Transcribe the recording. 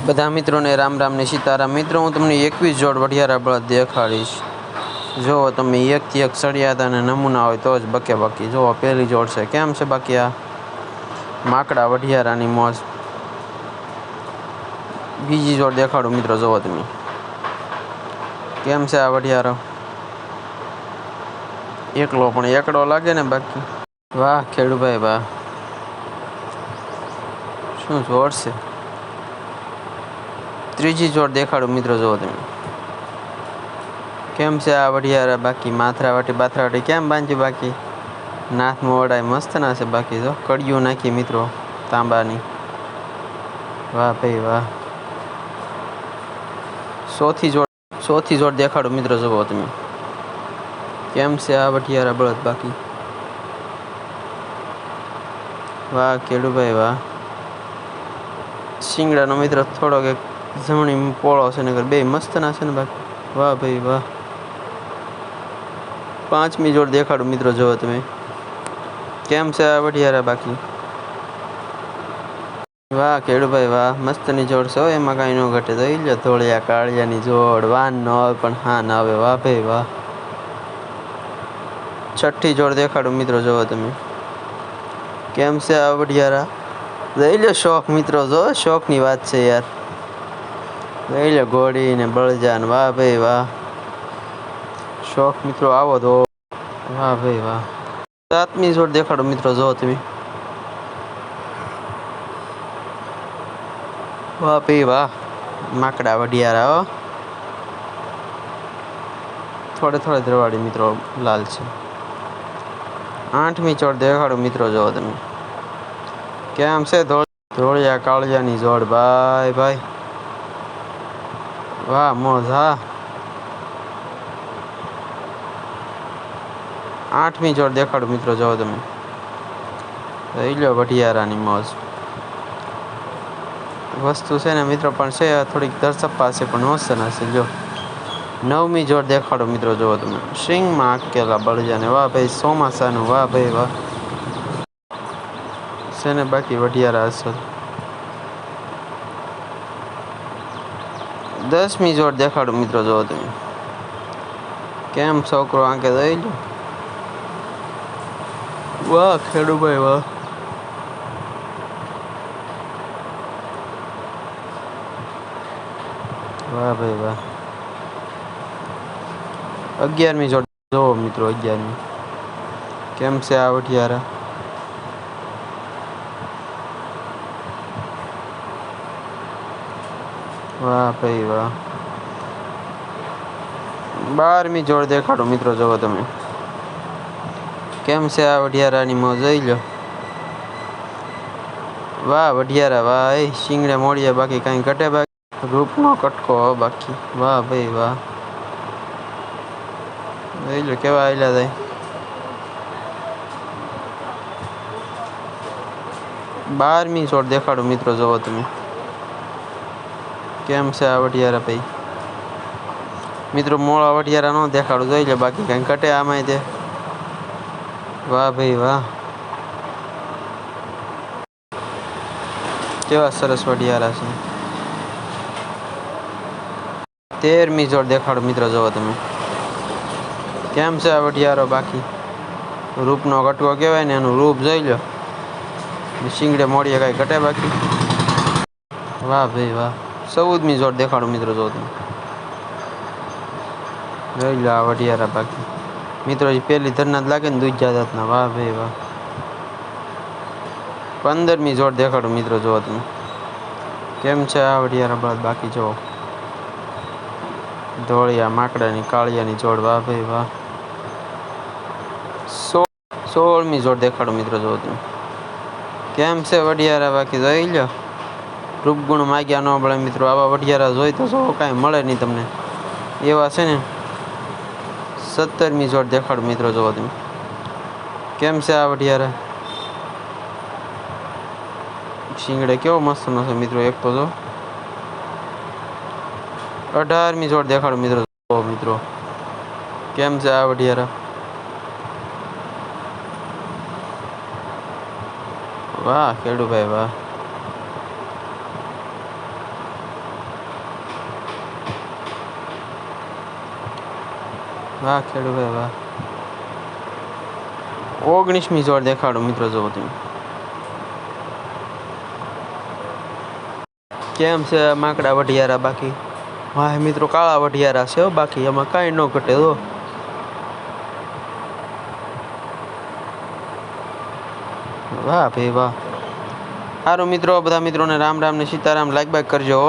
બધા મિત્રોને રામ રામ ને સીતારામ। મિત્રો હું તમને 21 જોડ વઢિયારા બળદ દેખાડીશ। જો તમે એકથી એક સળિયાતા અને નમૂના હોય તો જ બકે બાકી। જો પહેલી જોડ છે, કેમ છે બાકી આ માકડા વઢિયારાની મોજ। બીજી જોડ દેખાડું મિત્રો, જોવો તમે કેમ છે આ વઢિયારો। એકલો પણ એકડો લાગે ને બાકી। વાહ ખેડૂભાઈ વાહ, શું જોડ છે। ત્રીજી જોડ દેખાડું મિત્રો, જોવો તમે કેમ છે આ વઢિયારા બાકી। માથરાવાટી બાથરાવાટી કેમ બાંધ્યું બાકી। નાથમાં વડાય મસ્ત ના છે બાકી। જો કડિયું નાખી મિત્રો તાંબાની, વાહ ભાઈ વાહ। ચોથી જોડ દેખાડું મિત્રો, જોવો તમે કેમ છે આ વઢિયારા બળદ બાકી। વાહ ખેડૂભાઈ વાહ। શિંગડાનો મિત્રો થોડોક એક જમણી પોળો છે ને બે મસ્ત ના છે ને બાકી। વાહ ભાઈ વાહ। પાંચમી જોડ દેખાડું મિત્રો, જોવો તમે કેમ છે આ વઢિયારા બાકી। વાહ ખેડૂભાઈ વાહ, મસ્તની જોડ છે, એમાં કાંઈ ન ઘટે। જોઈ લો ધોળિયા કાળિયાની જોડ, વાન ન આવે પણ હા ના આવે। વાહ ભાઈ વાહ। છઠ્ઠી જોડ દેખાડું મિત્રો, જોવો તમે કેમ છે આ વઢિયારા। જોઈ લો શોખ મિત્રો, જો શોખની વાત છે યાર। જોઈ લો ઘોડી ને બળજાન, વાહ ભાઈ વાહ। શોખ મિત્રો આવો તો, વાહ ભાઈ વાહ। સાતમી જોડ દેખાડો મિત્રો, જોવો તમે વાહ ભાઈ વાહ, માકડા વઢિયારા હો। થોડે દ્રવાડી મિત્રો લાલ છે। આઠમી જોડ દેખાડો મિત્રો, જોવો તમે કેમ છે ધોળિયા કાળિયાની જોડ, ભાઈ ભાઈ વાહ મોજ હા। આઠમી જોડ દેખાડો મિત્રો, જોવો તમે જોઈ લો વઢિયારાની મોજ। વસ્તુ છે ને મિત્રો પણ છે થોડીક દરસપ્પા છે પણ મસ્ત ના છે। જો નવમી જોડ દેખાડો મિત્રો, જોવો તમે સિંગમાં આકેલા બળજાને, વાહ ભાઈ ચોમાસાનું, વાહ ભાઈ વાહ છે ને બાકી વઢિયારા અસલ। 10મી જોડ દેખાડો મિત્રો, જોવો તમે કેમ છોકરો આંકે જોઈ લો, વાહ ખેડૂભાઈ વાહ। વાહ ભાઈ વાહ। 11મી જોડ જોવો મિત્રો, 11મી કેમ છે આ વઢિયારા। વાહ ભાઈ વાહ। 12મી જોડ દેખાડો મિત્રો, જોવો તમે કેમ છે આ વઢિયારાની મોજ। જોઈ લો વાહ વઢિયારા વાહ, એ શિંગડે મોડિયા બાકી કાંઈ ઘટે બાકી। રૂપનો કટકો બાકી, વાહ ભાઈ વાહ। જોઈ લો કેવા આયલા થાય। 12મી જોડ દેખાડો મિત્રો, જોવો તમે કેમ છે આ વઢિયારા ભાઈ। મિત્રો મોળા વઢિયારા ન દેખાડું, જોઈ લો બાકી કાંઈ ઘટે આમાંય તે, વાહ ભાઈ વાહ। કેવા સરસ વઢિયારા છે। 13મી જોડ દેખાડો મિત્રો, જોવો તમે કેમ છે આ વઢિયારો બાકી। રૂપનો કટકો કહેવાય ને એનું રૂપ જોઈ લો। શિંગડે મોડિયા કાંઈ ઘટે બાકી, વાહ ભાઈ વાહ। 14મી જોડ દેખાડો મિત્રો, જોવો તમે જોઈ લો આ વઢિયારા બાકી। મિત્રો એ પહેલી ધરના જ લાગે ને દૂજા જાતના, વાહ ભાઈ વાહ। 15મી જોડ દેખાડો મિત્રો, જોવો તમે કેમ છે આ વઢિયારા બળદ બાકી। જોવો ધોળિયા માકડાની કાળિયાની જોડ, વાહ ભાઈ વાહ। 16મી જોડ દેખાડો મિત્રો, જોવો તમે કેમ છે વઢિયારા બાકી। જોઈ લો રૂપગુણ માગ્યા ન મળે મિત્રો, આવા વઢિયારા જોઈ તો જો કાંઈ મળે નહીં તમને એવા છે ને। 17મી જોડ દેખાડો મિત્રો, જોવો તમે કેમ છે આ વઢિયારા। શિંગડે કેવો મસ્ત નો છે મિત્રો એક તો જો। 18મી જોડ દેખાડો મિત્રો, જોવો મિત્રો કેમ છે આ વઢિયારા। વાહ ખેડૂભાઈ વાહ। વાહ ખેડૂભાઈ વાહ. 19મી જોડ દેખાડો મિત્રો, જોવો તમે કેમ છે માકડા વઢિયારા. બાકી વાહ મિત્રો કાળા વઢિયારા છે બાકી એમાં કાંઈ ન ઘટે. તો વાહ ભાઈ વાહ. સારું મિત્રો, બધા મિત્રોને રામ રામ ને સીતારામ. લાઈક બાઈક કરજો.